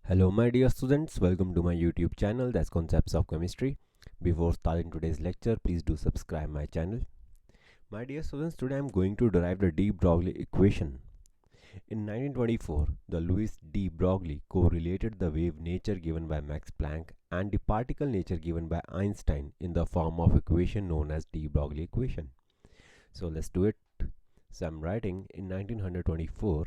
Hello my dear students, welcome to my YouTube channel, that's Concepts of Chemistry. Before starting today's lecture, please do subscribe my channel. My dear students, today I am going to derive the de-broglie equation. In 1924, the Louis de Broglie correlated the wave nature given by Max Planck and the particle nature given by Einstein in the form of equation known as de-broglie equation. So let's do it. So I'm writing in 1924,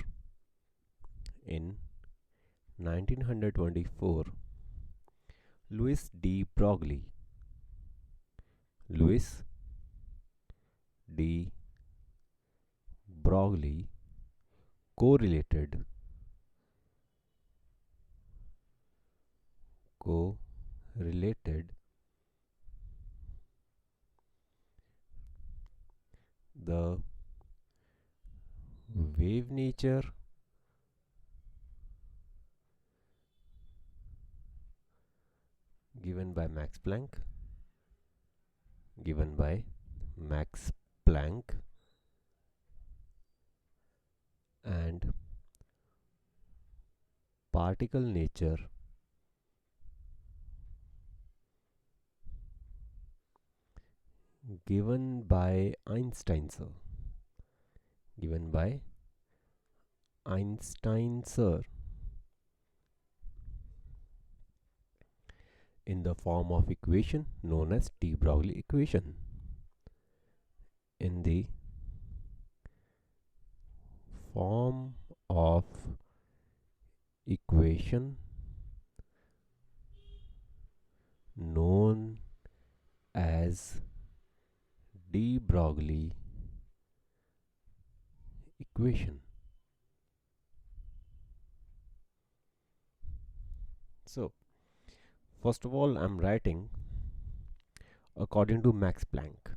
Louis de Broglie correlated the wave nature given by Max Planck and particle nature given by Einstein sir in the form of equation known as de-Broglie equation. In the form of equation known as de-Broglie equation. So first of all, I'm writing according to Max Planck.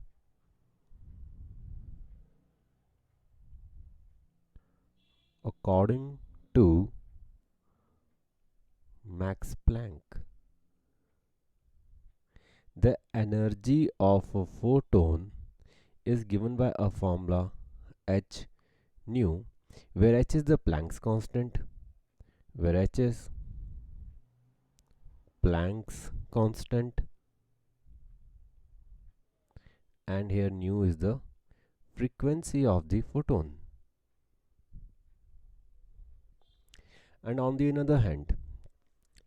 According to Max Planck, the energy of a photon is given by a formula h nu, where h is the Planck's constant, and here nu is the frequency of the photon. And on the other hand,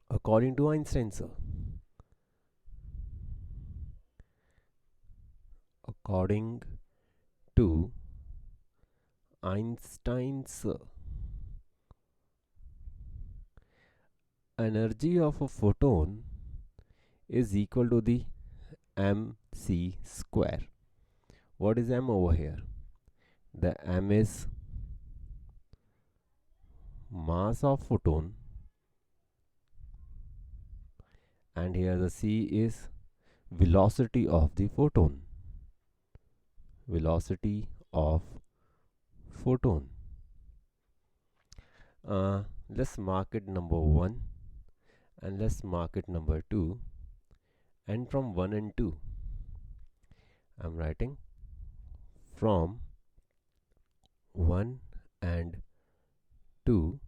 according to Einstein sir, energy of a photon is equal to the mc square. What is m over here? The m is mass of photon, and here the c is velocity of the photon. Let's mark it number 1 and let's mark it number 2, and from 1 and 2 I'm writing from 1 and 2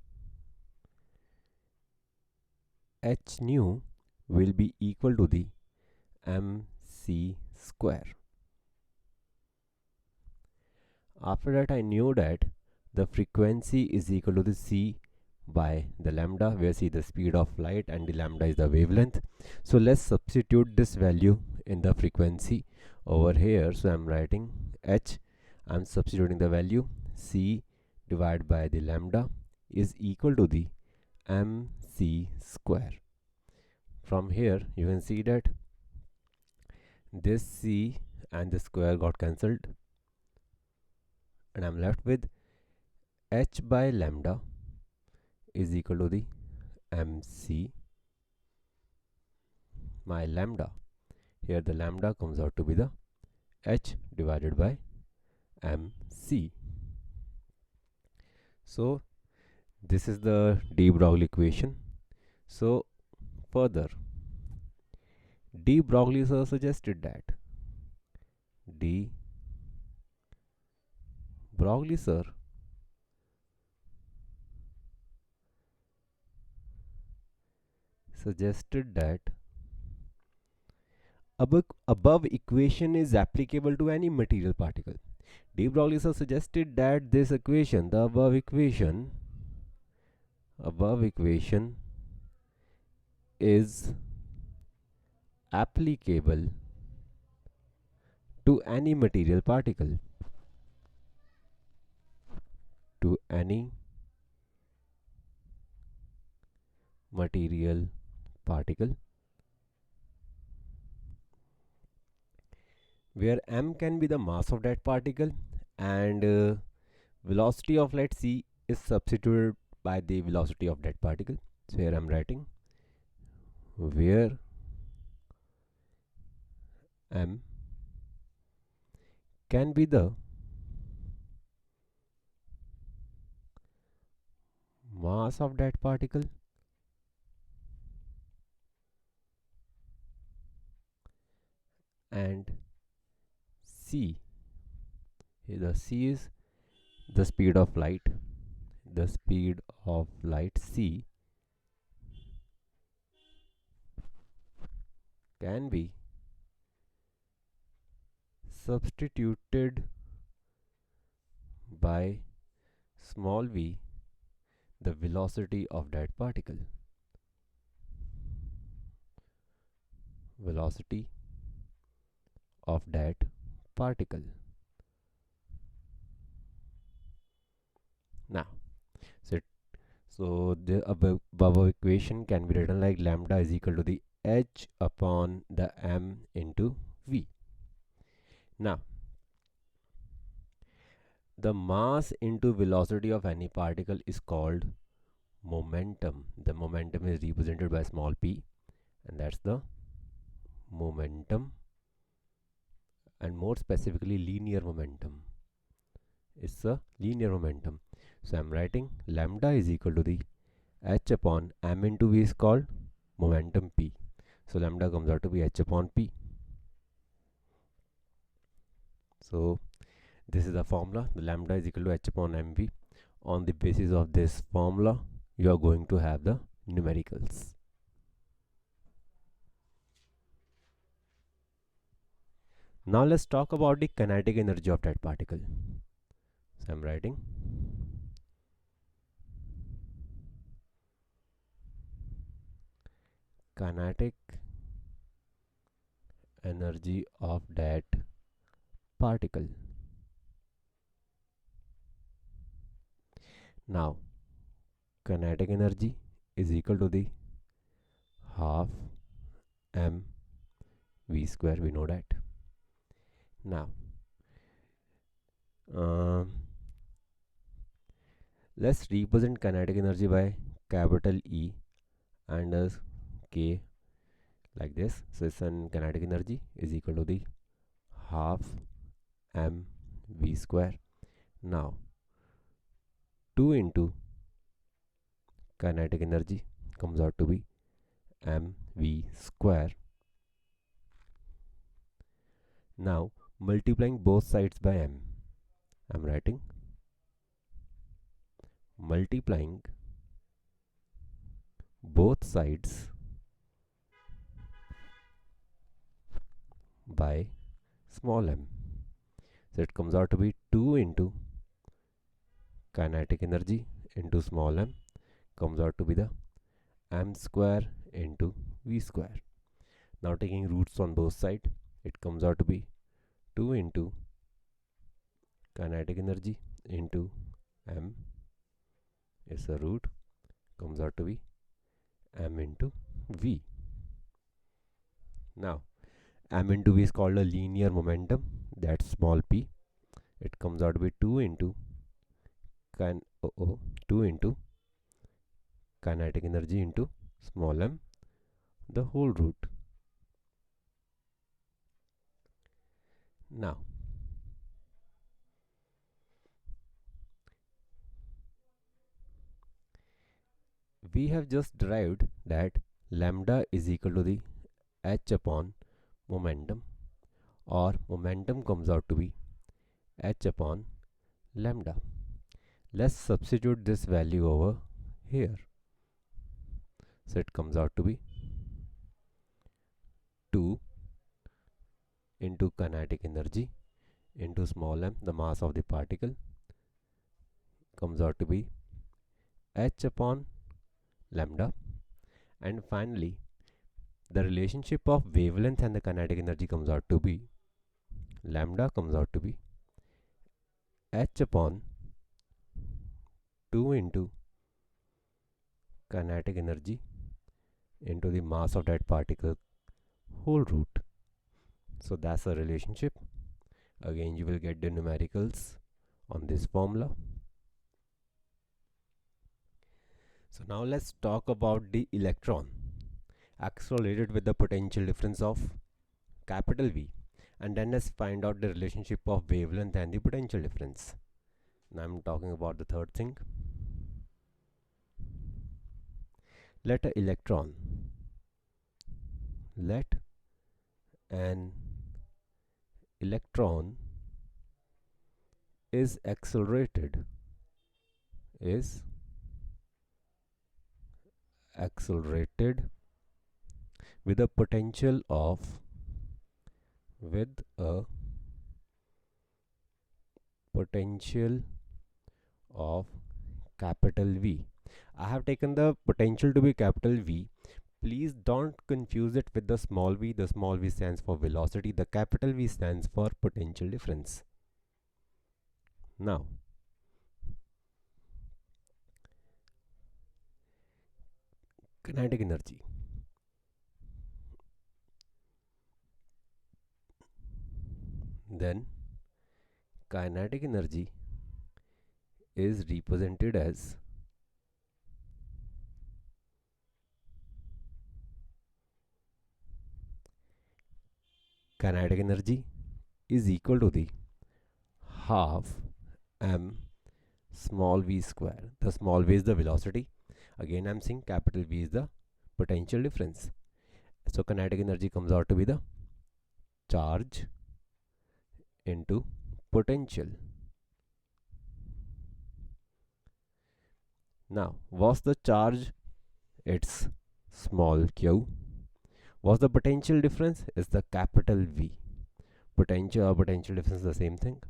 h nu will be equal to the mc square. After that, I knew that the frequency is equal to the c by the lambda, where c the speed of light and the lambda is the wavelength. So let's substitute this value in the frequency over here. So I'm writing h, I'm substituting the value c divided by the lambda is equal to the mc square. From here you can see that this c and the square got cancelled, and I'm left with h by lambda is equal to the mc, my lambda. Here the lambda comes out to be the h divided by mc. So this is the de-Broglie equation. So further, de-Broglie sir suggested that de-Broglie sir suggested that above equation is applicable to any material particle. De-broglie suggested that this equation, the above equation is applicable to any material particle, to any material particle, where m can be the mass of that particle and velocity of light c is substituted by the velocity of that particle. So here I'm writing where m can be the mass of that particle and c, here the c is the speed of light, the speed of light c can be substituted by small v, the velocity of that particle, velocity of that particle. Now, so the above equation can be written like lambda is equal to the h upon the m into v. Now, the mass into velocity of any particle is called momentum. The momentum is represented by small p, and that's the momentum, and more specifically linear momentum. It's a linear momentum. So I'm writing lambda is equal to the h upon m into v is called momentum p. So lambda comes out to be h upon p. So this is the formula. The lambda is equal to h upon mv. On the basis of this formula, you are going to have the numericals. Now let's talk about the kinetic energy of that particle. So I'm writing kinetic energy of that particle. Now, kinetic energy is equal to the half m v square. We know that. Now, let's represent kinetic energy by capital E and as K like this. So, it's kinetic energy is equal to the half m v square. Now, 2 into kinetic energy comes out to be mv square. Now, multiplying both sides by m, I'm writing multiplying both sides by small m. So it comes out to be 2 into kinetic energy into small m, comes out to be the m square into v square. Now taking roots on both sides, it comes out to be 2 into kinetic energy into m is a root, comes out to be m into v. Now m into v is called a linear momentum, that's small p. It comes out to be 2 into 2 into kinetic energy into small m, the whole root. Now, we have just derived that lambda is equal to the h upon momentum, or momentum comes out to be h upon lambda. Let's substitute this value over here. So it comes out to be 2 into kinetic energy into small m, the mass of the particle, comes out to be h upon lambda. And finally, the relationship of wavelength and the kinetic energy comes out to be lambda comes out to be h upon 2 into kinetic energy into the mass of that particle whole root. So that's a relationship. Again, you will get the numericals on this formula. So now let's talk about the electron accelerated with the potential difference of capital V, and then let's find out the relationship of wavelength and the potential difference. Now I'm talking about the third thing. Let an electron, let an electron is accelerated with a potential of capital V. I have taken the potential to be capital V. Please don't confuse it with the small v. The small v stands for velocity. The capital V stands for potential difference. Now, kinetic energy. Then, kinetic energy is represented as kinetic energy is equal to the half m small v square. The small v is the velocity. Again, I'm saying capital V is the potential difference. So kinetic energy comes out to be the charge into potential. Now, what's the charge? It's small q. What's the potential difference? It's the capital V. Potential or potential difference is the same thing.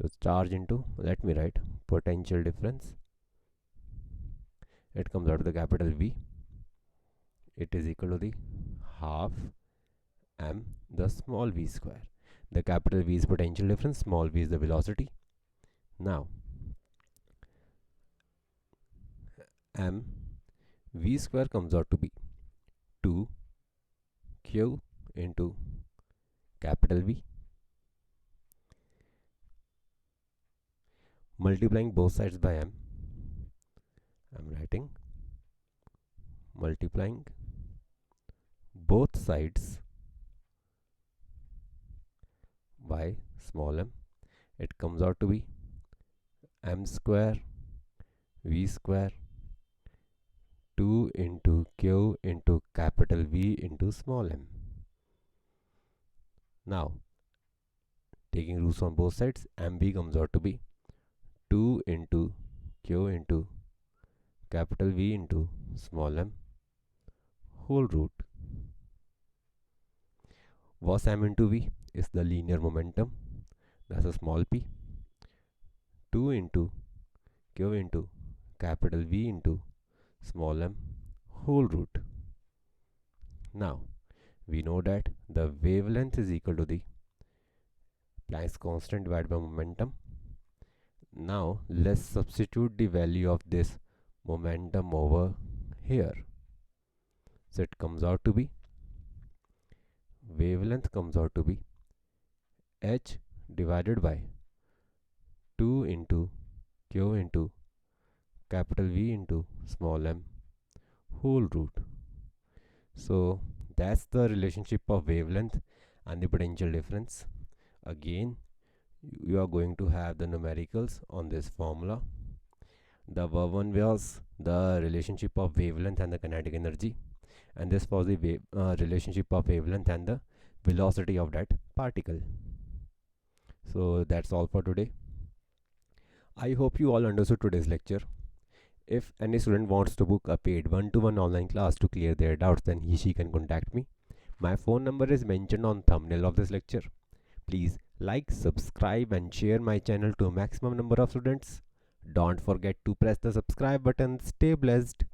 So charge into, let me write potential difference. It comes out to the capital V. It is equal to the half m the small v square. The capital V is potential difference, small v is the velocity. Now, m v square comes out to be 2 q into capital V, multiplying both sides by m. I'm writing multiplying both sides by small m. It comes out to be m square v square 2 into q into capital V into small m. Now, taking roots on both sides, mv comes out to be 2 into q into capital V into small m whole root. What's m into v? Is the linear momentum. That's a small p. 2 into q into capital V into small m whole root. Now, we know that the wavelength is equal to the Planck's constant divided by momentum. Now, let's substitute the value of this momentum over here. So it comes out to be, wavelength comes out to be h divided by 2 into q into capital V into small m whole root. So that's the relationship of wavelength and the potential difference. Again, you are going to have the numericals on this formula. The above one was the relationship of wavelength and the kinetic energy, and this was the relationship of wavelength and the velocity of that particle. So that's all for today. I hope you all understood today's lecture. If any student wants to book a paid one-to-one online class to clear their doubts, then he/she can contact me. My phone number is mentioned on thumbnail of this lecture. Please like, subscribe and share my channel to maximum number of students. Don't forget to press the subscribe button. Stay blessed.